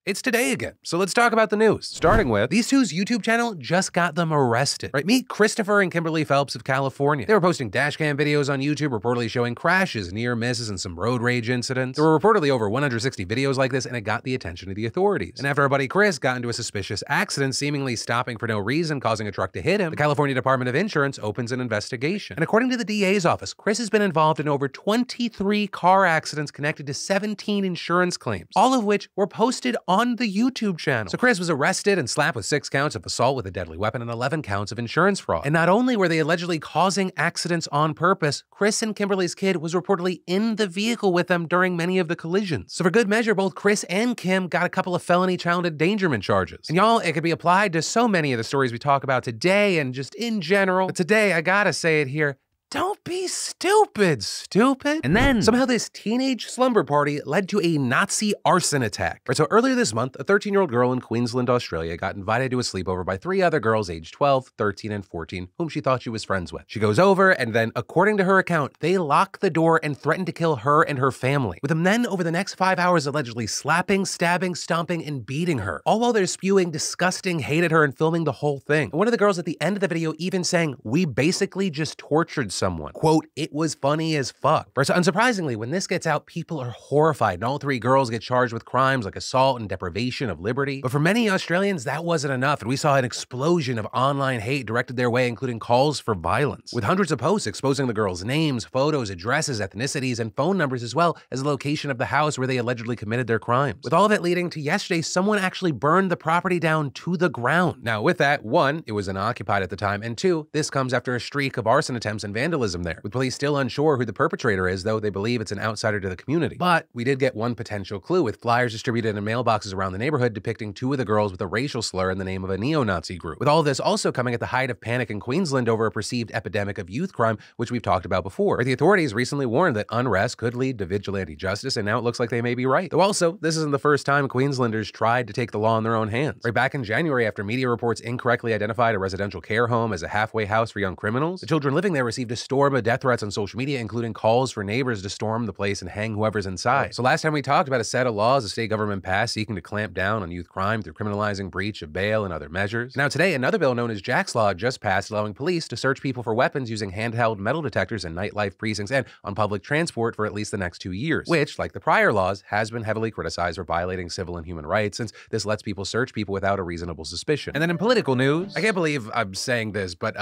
It's today again, so let's talk about the news. Starting with, these two's YouTube channel just got them arrested. Right, meet Christopher and Kimberly Phelps of California. They were posting dashcam videos on YouTube reportedly showing crashes, near misses, and some road rage incidents. There were reportedly over 160 videos like this, and it got the attention of the authorities. And after our buddy Chris got into a suspicious accident, seemingly stopping for no reason, causing a truck to hit him, the California Department of Insurance opens an investigation. And according to the DA's office, Chris has been involved in over 23 car accidents connected to 17 insurance claims, all of which were posted on the YouTube channel. So Chris was arrested and slapped with 6 counts of assault with a deadly weapon and 11 counts of insurance fraud. And not only were they allegedly causing accidents on purpose, Chris and Kimberly's kid was reportedly in the vehicle with them during many of the collisions. So for good measure, both Chris and Kim got a couple of felony child endangerment charges. And y'all, it could be applied to so many of the stories we talk about today and just in general. But today, I gotta say it here, don't be stupid, stupid. And then somehow this teenage slumber party led to a Nazi arson attack. Right, so earlier this month, a 13-year-old girl in Queensland, Australia got invited to a sleepover by 3 other girls aged 12, 13, and 14, whom she thought she was friends with. She goes over and then, according to her account, they lock the door and threaten to kill her and her family, with them then over the next 5 hours allegedly slapping, stabbing, stomping, and beating her, all while they're spewing disgusting hate at her and filming the whole thing. And one of the girls at the end of the video even saying, "We basically just tortured someone." Quote, "It was funny as fuck." Right, so unsurprisingly, when this gets out, people are horrified, and all 3 girls get charged with crimes like assault and deprivation of liberty. But for many Australians, that wasn't enough, and we saw an explosion of online hate directed their way, including calls for violence, with hundreds of posts exposing the girls' names, photos, addresses, ethnicities, and phone numbers, as well as the location of the house where they allegedly committed their crimes. With all of it leading to yesterday, someone actually burned the property down to the ground. Now, with that, 1, it was unoccupied at the time, and 2, this comes after a streak of arson attempts and vandalism there, with police still unsure who the perpetrator is, though they believe it's an outsider to the community. But we did get one potential clue, with flyers distributed in mailboxes around the neighborhood depicting 2 of the girls with a racial slur in the name of a neo-Nazi group. With all of this also coming at the height of panic in Queensland over a perceived epidemic of youth crime, which we've talked about before. The authorities recently warned that unrest could lead to vigilante justice, and now it looks like they may be right. Though also, this isn't the first time Queenslanders tried to take the law in their own hands. Right back in January, after media reports incorrectly identified a residential care home as a halfway house for young criminals, the children living there received a storm of death threats on social media, including calls for neighbors to storm the place and hang whoever's inside. So last time we talked about a set of laws the state government passed seeking to clamp down on youth crime through criminalizing breach of bail and other measures. Now today, another bill known as Jack's Law just passed, allowing police to search people for weapons using handheld metal detectors in nightlife precincts and on public transport for at least the next 2 years, which, like the prior laws, has been heavily criticized for violating civil and human rights, since this lets people search people without a reasonable suspicion. And then in political news, I can't believe I'm saying this, but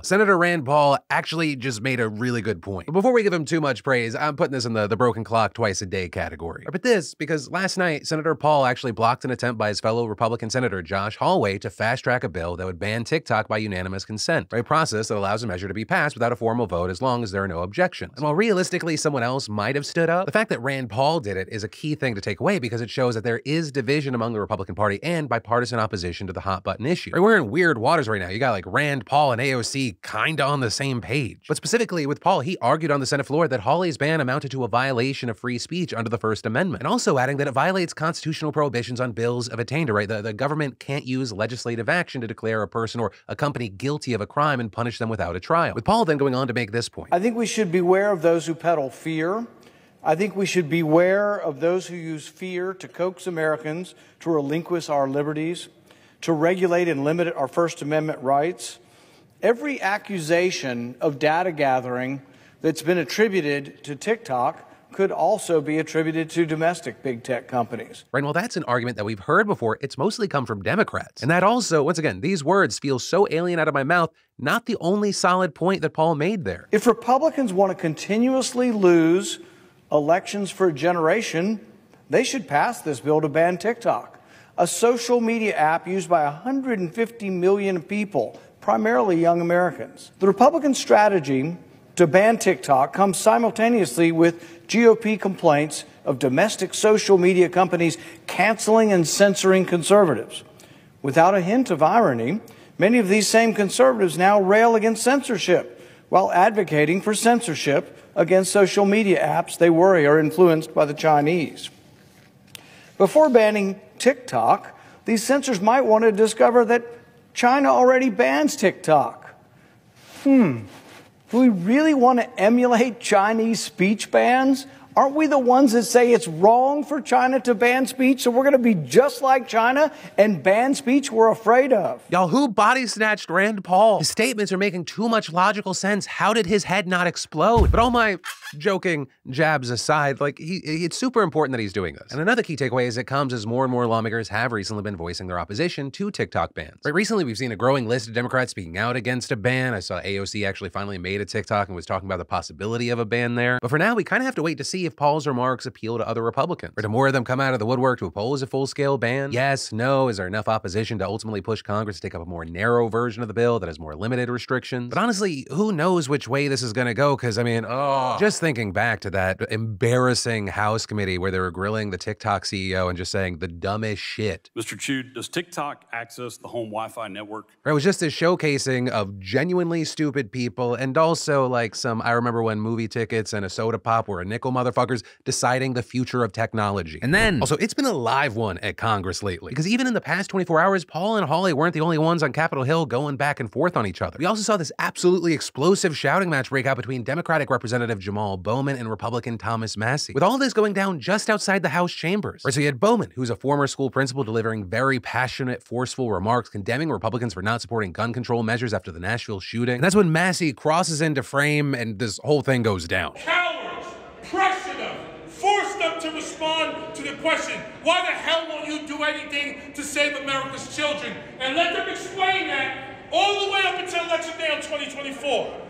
Senator Rand Paul actually just made a really good point. But before we give him too much praise, I'm putting this in the broken clock twice a day category. But this, because last night, Senator Paul actually blocked an attempt by his fellow Republican Senator Josh Hallway to fast-track a bill that would ban TikTok by unanimous consent, a process that allows a measure to be passed without a formal vote as long as there are no objections. And while realistically someone else might have stood up, the fact that Rand Paul did it is a key thing to take away, because it shows that there is division among the Republican Party and bipartisan opposition to the hot-button issue. Right, we're in weird waters right now. You got like Rand Paul and AOC kinda on the same page. But specifically with Paul, he argued on the Senate floor that Hawley's ban amounted to a violation of free speech under the First Amendment, and also adding that it violates constitutional prohibitions on bills of attainder, right? The government can't use legislative action to declare a person or a company guilty of a crime and punish them without a trial. With Paul then going on to make this point. I think we should beware of those who peddle fear. I think we should beware of those who use fear to coax Americans to relinquish our liberties, to regulate and limit our First Amendment rights. Every accusation of data gathering that's been attributed to TikTok could also be attributed to domestic big tech companies. Right, well, that's an argument that we've heard before. It's mostly come from Democrats. And that also, once again, these words feel so alien out of my mouth, not the only solid point that Paul made there. If Republicans want to continuously lose elections for a generation, they should pass this bill to ban TikTok, a social media app used by 150 million people, primarily young Americans. The Republican strategy to ban TikTok comes simultaneously with GOP complaints of domestic social media companies canceling and censoring conservatives. Without a hint of irony, many of these same conservatives now rail against censorship while advocating for censorship against social media apps they worry are influenced by the Chinese. Before banning TikTok, these censors might want to discover that China already bans TikTok. Do we really want to emulate Chinese speech bans Aren't we the ones that say it's wrong for China to ban speech, so we're going to be just like China and ban speech we're afraid of? Y'all, who body snatched Rand Paul? His statements are making too much logical sense. How did his head not explode? But all my joking jabs aside, like, it's super important that he's doing this. And another key takeaway is it comes as more and more lawmakers have recently been voicing their opposition to TikTok bans. Right, recently we've seen a growing list of Democrats speaking out against a ban. I saw AOC actually finally made a TikTok and was talking about the possibility of a ban there. But for now, we kind of have to wait to see if Paul's remarks appeal to other Republicans. Or do more of them come out of the woodwork to oppose a full-scale ban? Yes, no. Is there enough opposition to ultimately push Congress to take up a more narrow version of the bill that has more limited restrictions? But honestly, who knows which way this is going to go? Because, I mean, just thinking back to that embarrassing House committee where they were grilling the TikTok CEO and just saying the dumbest shit. Mr. Chu, does TikTok access the home Wi-Fi network? It was just this showcasing of genuinely stupid people, and also like some, I remember when movie tickets and a soda pop were a nickel motherfuckers deciding the future of technology. And then, also, it's been a live one at Congress lately, because even in the past 24 hours, Paul and Hawley weren't the only ones on Capitol Hill going back and forth on each other. We also saw this absolutely explosive shouting match break out between Democratic Representative Jamal Bowman and Republican Thomas Massie, with all this going down just outside the House chambers. Right, so you had Bowman, who's a former school principal, delivering very passionate, forceful remarks condemning Republicans for not supporting gun control measures after the Nashville shooting. And that's when Massie crosses into frame and this whole thing goes down. Cowards, pressure them, force them to respond to the question, why the hell won't you do anything to save America's children? And let them explain that all the way up until Election Day on 2024.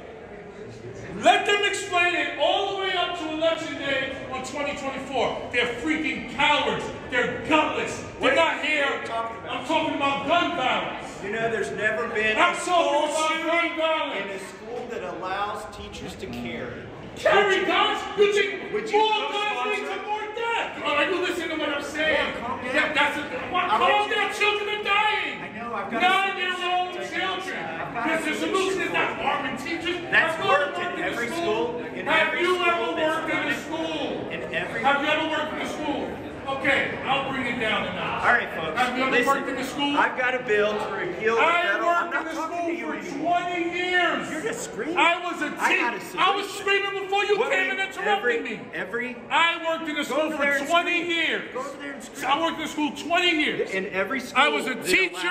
Let them explain it all the way up to Election Day on 2024. They're freaking cowards. They're gutless. They're not here. I'm talking about gun violence. You know, there's never been I'm a talking school about gun violence. in a school that allows teachers to carry. Carry guns? You think would you more guns lead to more death? Are you listening to what I'm saying? Calm down. Calm down. Children are dying. I know, I've got 9-year-old children. Because the solution is not arming teachers. That's I've gone to worked in work every a school. Have you ever worked in a school? Have you ever worked in a school? Okay, I'll bring it down a notch. All right, folks. Have you ever worked in a school? I've got a bill to repeal the federal. I'm I not worked in a talking to you school for anymore. 20 years. You're just screaming. I was a teacher. I was screaming before you came and interrupted me. I worked in a school for 20 years. Go over there and scream. I worked in a school 20 years. In every school. I was a teacher.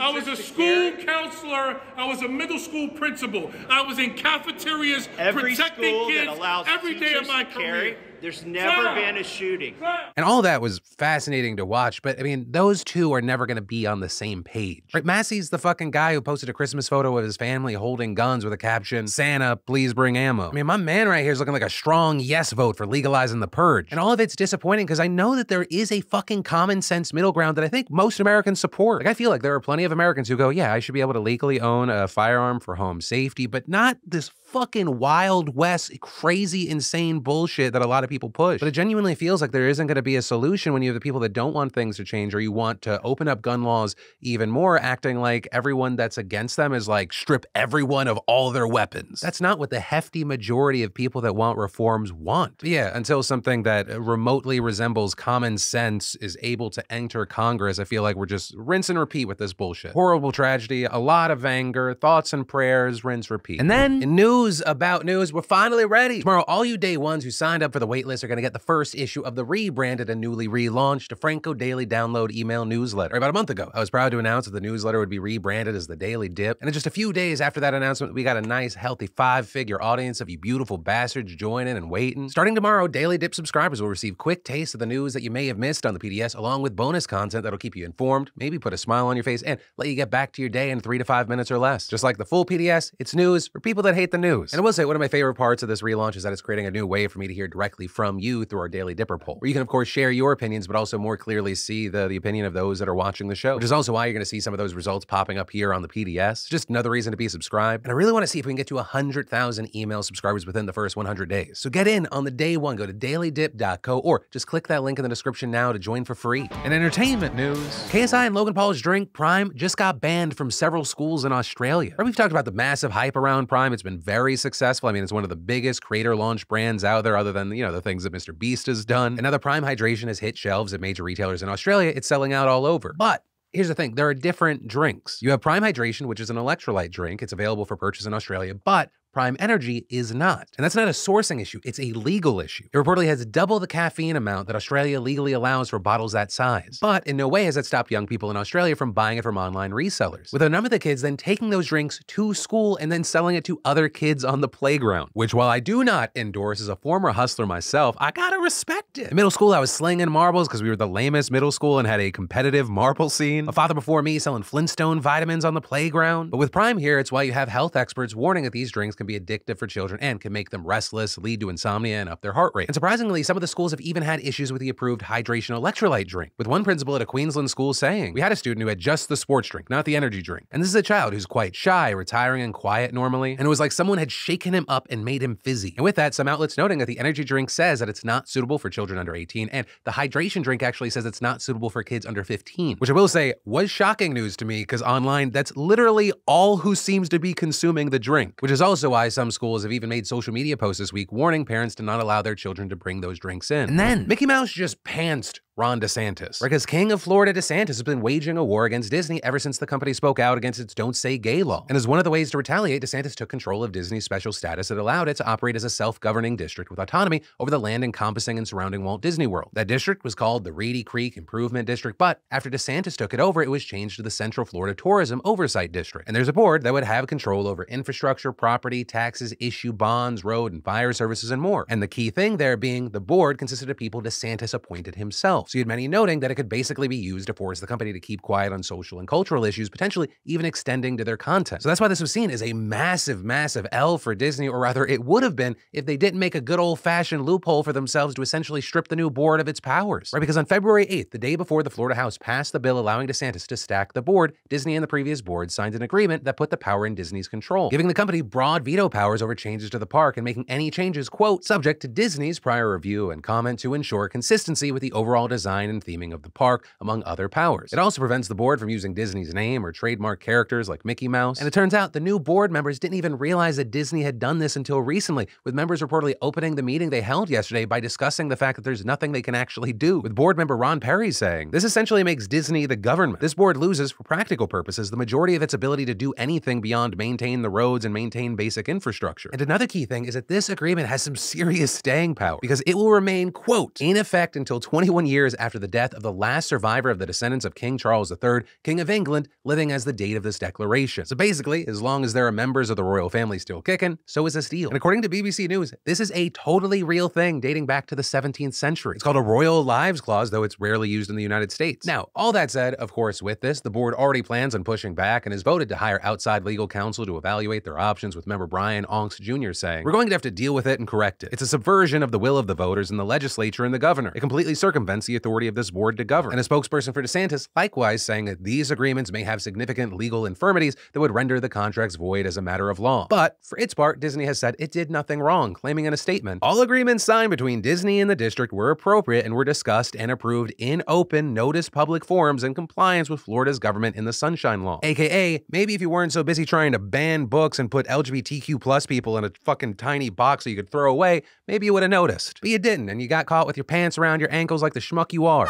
I was a school counselor. I was a middle school principal. I was in cafeterias protecting kids every day of my career. There's never been a shooting. And all that was fascinating to watch, but I mean, those two are never gonna be on the same page. Right, Massie's the fucking guy who posted a Christmas photo of his family holding guns with a caption, "Santa, please bring ammo." I mean, my man right here is looking like a strong yes vote for legalizing the purge. And all of it's disappointing because I know that there is a fucking common sense middle ground that I think most Americans support. Like, I feel like there are plenty of Americans who go, yeah, I should be able to legally own a firearm for home safety, but not this fucking Wild West, crazy, insane bullshit that a lot of people push. But it genuinely feels like there isn't going to be a solution when you have the people that don't want things to change, or you want to open up gun laws even more, acting like everyone that's against them is like, strip everyone of all their weapons. That's not what the hefty majority of people that want reforms want. But yeah, until something that remotely resembles common sense is able to enter Congress, I feel like we're just rinse and repeat with this bullshit. Horrible tragedy, a lot of anger, thoughts and prayers, rinse, repeat. And then, in news about news, we're finally ready. Tomorrow, all you day ones who signed up for the waitlist are going to get the first issue of the rebranded and newly relaunched DeFranco Daily Download email newsletter. About a month ago, I was proud to announce that the newsletter would be rebranded as the Daily Dip. And in just a few days after that announcement, we got a nice, healthy 5-figure audience of you beautiful bastards joining and waiting. Starting tomorrow, Daily Dip subscribers will receive quick tastes of the news that you may have missed on the PDS, along with bonus content that'll keep you informed, maybe put a smile on your face, and let you get back to your day in 3 to 5 minutes or less. Just like the full PDS, it's news for people that hate the news. And I will say, one of my favorite parts of this relaunch is that it's creating a new way for me to hear directly from you through our Daily Dipper poll, where you can, of course, share your opinions, but also more clearly see the opinion of those that are watching the show, which is also why you're going to see some of those results popping up here on the PDS. Just another reason to be subscribed. And I really want to see if we can get to 100,000 email subscribers within the first 100 days. So get in on the day one. Go to dailydip.co or just click that link in the description now to join for free. In entertainment news, KSI and Logan Paul's drink, Prime, just got banned from several schools in Australia. Right, we've talked about the massive hype around Prime. It's been very successful. I mean, it's one of the biggest creator launch brands out there, other than, you know, the things that Mr. Beast has done. And now the Prime Hydration has hit shelves at major retailers in Australia. It's selling out all over. But here's the thing, there are different drinks. You have Prime Hydration, which is an electrolyte drink. It's available for purchase in Australia, but Prime Energy is not. And that's not a sourcing issue, it's a legal issue. It reportedly has double the caffeine amount that Australia legally allows for bottles that size. But in no way has it stopped young people in Australia from buying it from online resellers, with a number of the kids then taking those drinks to school and then selling it to other kids on the playground, which while I do not endorse as a former hustler myself, I gotta respect it. In middle school, I was slinging marbles because we were the lamest middle school and had a competitive marble scene. A father before me selling Flintstone vitamins on the playground. But with Prime here, it's why you have health experts warning that these drinks can be addictive for children and can make them restless, lead to insomnia, and up their heart rate. And surprisingly, some of the schools have even had issues with the approved hydration electrolyte drink, with one principal at a Queensland school saying, "We had a student who had just the sports drink, not the energy drink. And this is a child who's quite shy, retiring, and quiet normally. And it was like someone had shaken him up and made him fizzy." And with that, some outlets noting that the energy drink says that it's not suitable for children under 18, and the hydration drink actually says it's not suitable for kids under 15, which I will say was shocking news to me because online, that's literally all who seems to be consuming the drink, which is also why some schools have even made social media posts this week warning parents to not allow their children to bring those drinks in. And then Mickey Mouse just pantsed Ron DeSantis. Because King of Florida DeSantis has been waging a war against Disney ever since the company spoke out against its Don't Say Gay law. And as one of the ways to retaliate, DeSantis took control of Disney's special status that allowed it to operate as a self-governing district with autonomy over the land encompassing and surrounding Walt Disney World. That district was called the Reedy Creek Improvement District, but after DeSantis took it over, it was changed to the Central Florida Tourism Oversight District. And there's a board that would have control over infrastructure, property, taxes, issue bonds, road and fire services, and more. And the key thing there being the board consisted of people DeSantis appointed himself. So you had many noting that it could basically be used to force the company to keep quiet on social and cultural issues, potentially even extending to their content. So that's why this was seen as a massive, massive L for Disney, or rather it would have been if they didn't make a good old-fashioned loophole for themselves to essentially strip the new board of its powers. Right? Because on February 8th, the day before the Florida House passed the bill allowing DeSantis to stack the board, Disney and the previous board signed an agreement that put the power in Disney's control, giving the company broad veto powers over changes to the park and making any changes, quote, subject to Disney's prior review and comment to ensure consistency with the overall design and theming of the park, among other powers. It also prevents the board from using Disney's name or trademark characters like Mickey Mouse. And it turns out the new board members didn't even realize that Disney had done this until recently, with members reportedly opening the meeting they held yesterday by discussing the fact that there's nothing they can actually do, with board member Ron Perry saying, "This essentially makes Disney the government. This board loses, for practical purposes, the majority of its ability to do anything beyond maintain the roads and maintain basic infrastructure." And another key thing is that this agreement has some serious staying power, because it will remain, quote, in effect until 21 years after the death of the last survivor of the descendants of King Charles III, King of England, living as the date of this declaration. So basically, as long as there are members of the royal family still kicking, so is this deal. And according to BBC News, this is a totally real thing dating back to the 17th century. It's called a Royal Lives Clause, though it's rarely used in the United States. Now, all that said, of course, with this, the board already plans on pushing back and has voted to hire outside legal counsel to evaluate their options, with member Brian Onks Jr. saying, "We're going to have to deal with it and correct it. It's a subversion of the will of the voters and the legislature and the governor. It completely circumvents the authority of this board to govern." And a spokesperson for DeSantis likewise saying that these agreements may have significant legal infirmities that would render the contracts void as a matter of law. But for its part, Disney has said it did nothing wrong, claiming in a statement, "All agreements signed between Disney and the district were appropriate and were discussed and approved in open, noticed public forums in compliance with Florida's government in the Sunshine Law." AKA, maybe if you weren't so busy trying to ban books and put LGBTQ plus people in a fucking tiny box so you could throw away, maybe you would have noticed. But you didn't, and you got caught with your pants around your ankles like the schmuck you are.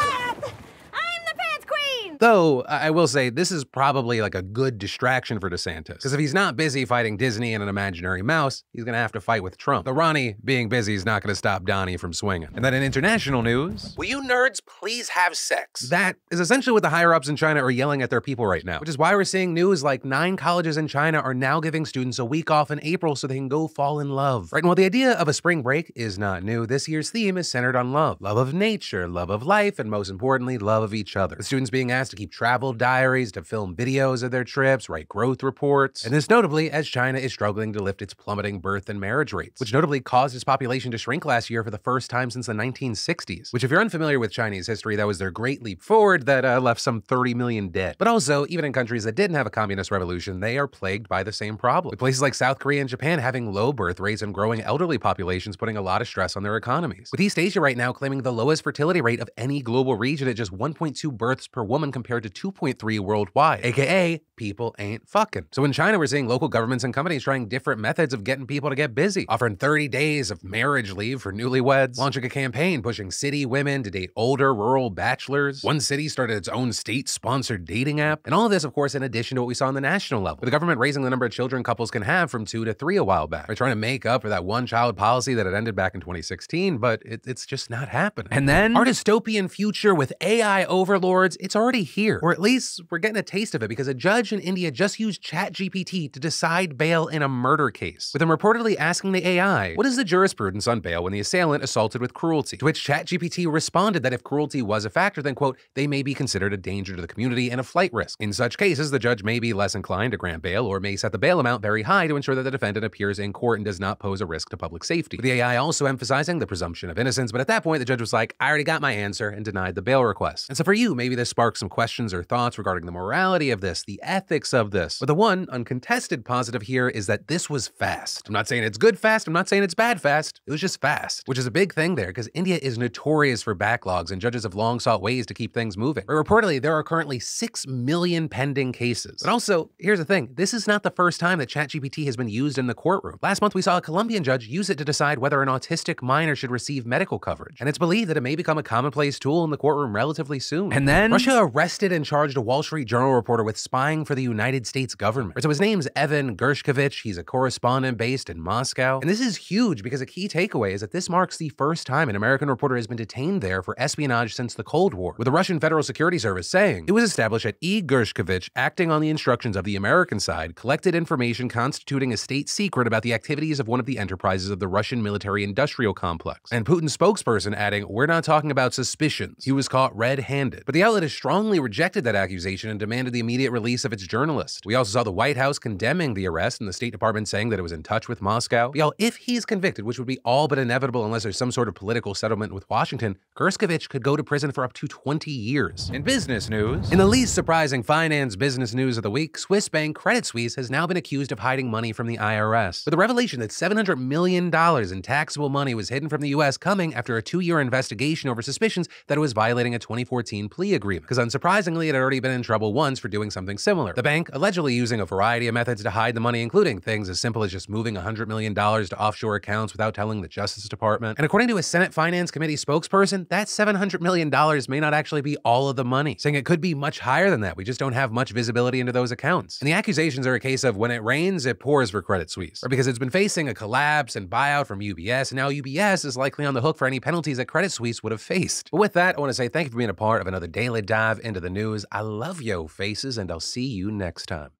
Though, I will say, this is probably like a good distraction for DeSantis. Because if he's not busy fighting Disney and an imaginary mouse, he's gonna have to fight with Trump. Though Ronnie being busy is not gonna stop Donnie from swinging. And then in international news, will you nerds please have sex? That is essentially what the higher-ups in China are yelling at their people right now. Which is why we're seeing news like 9 colleges in China are now giving students a week off in April so they can go fall in love. Right, and while the idea of a spring break is not new, this year's theme is centered on love. Love of nature, love of life, and most importantly, love of each other. The students being asked to keep travel diaries, to film videos of their trips, write growth reports. And this notably as China is struggling to lift its plummeting birth and marriage rates, which notably caused its population to shrink last year for the first time since the 1960s. Which if you're unfamiliar with Chinese history, that was their great leap forward that left some 30 million dead. But also, even in countries that didn't have a communist revolution, they are plagued by the same problem. With places like South Korea and Japan having low birth rates and growing elderly populations putting a lot of stress on their economies. With East Asia right now claiming the lowest fertility rate of any global region at just 1.2 births per woman compared to 2.3 worldwide, aka people ain't fucking. So in China, we're seeing local governments and companies trying different methods of getting people to get busy, offering 30 days of marriage leave for newlyweds, launching a campaign pushing city women to date older rural bachelors. One city started its own state-sponsored dating app. And all of this, of course, in addition to what we saw on the national level, with the government raising the number of children couples can have from 2 to 3 a while back. We're trying to make up for that one-child policy that had ended back in 2016, but it's just not happening. And then our dystopian future with AI overlords, it's already here. Or at least we're getting a taste of it because a judge in India just used ChatGPT to decide bail in a murder case, with him reportedly asking the AI, what is the jurisprudence on bail when the assailant assaulted with cruelty? To which ChatGPT responded that if cruelty was a factor, then, quote, they may be considered a danger to the community and a flight risk. In such cases, the judge may be less inclined to grant bail or may set the bail amount very high to ensure that the defendant appears in court and does not pose a risk to public safety. With the AI also emphasizing the presumption of innocence, but at that point, the judge was like, I already got my answer, and denied the bail request. And so for you, maybe this sparks some questions or thoughts regarding the morality of this, the ethics of this. But the one uncontested positive here is that this was fast. I'm not saying it's good fast, I'm not saying it's bad fast. It was just fast, which is a big thing there because India is notorious for backlogs and judges have long sought ways to keep things moving. But reportedly, there are currently 6 million pending cases. But also, here's the thing, this is not the first time that ChatGPT has been used in the courtroom. Last month, we saw a Colombian judge use it to decide whether an autistic minor should receive medical coverage. And it's believed that it may become a commonplace tool in the courtroom relatively soon. And then Russia arrested and charged a Wall Street Journal reporter with spying for the United States government. So his name's Evan Gershkovich. He's a correspondent based in Moscow. And this is huge because a key takeaway is that this marks the first time an American reporter has been detained there for espionage since the Cold War, with the Russian Federal Security Service saying it was established that E. Gershkovich, acting on the instructions of the American side, collected information constituting a state secret about the activities of one of the enterprises of the Russian military-industrial complex. And Putin's spokesperson adding, we're not talking about suspicions. He was caught red-handed. But the outlet has strongly rejected that accusation and demanded the immediate release of its journalist. We also saw the White House condemning the arrest and the State Department saying that it was in touch with Moscow. But y'all, if he's convicted, which would be all but inevitable unless there's some sort of political settlement with Washington, Gershkovich could go to prison for up to 20 years. In business news, in the least surprising finance business news of the week, Swiss bank Credit Suisse has now been accused of hiding money from the IRS, with the revelation that $700 million in taxable money was hidden from the US coming after a 2-year investigation over suspicions that it was violating a 2014 plea agreement, because unsurprisingly, it had already been in trouble once for doing something similar. The bank allegedly using a variety of methods to hide the money, including things as simple as just moving $100 million to offshore accounts without telling the Justice Department. And according to a Senate Finance Committee spokesperson, that $700 million may not actually be all of the money, saying it could be much higher than that. We just don't have much visibility into those accounts. And the accusations are a case of when it rains, it pours for Credit Suisse, or because it's been facing a collapse and buyout from UBS, and now UBS is likely on the hook for any penalties that Credit Suisse would have faced. But with that, I want to say thank you for being a part of another daily dive into the news. I love yo faces, and I'll see you next time.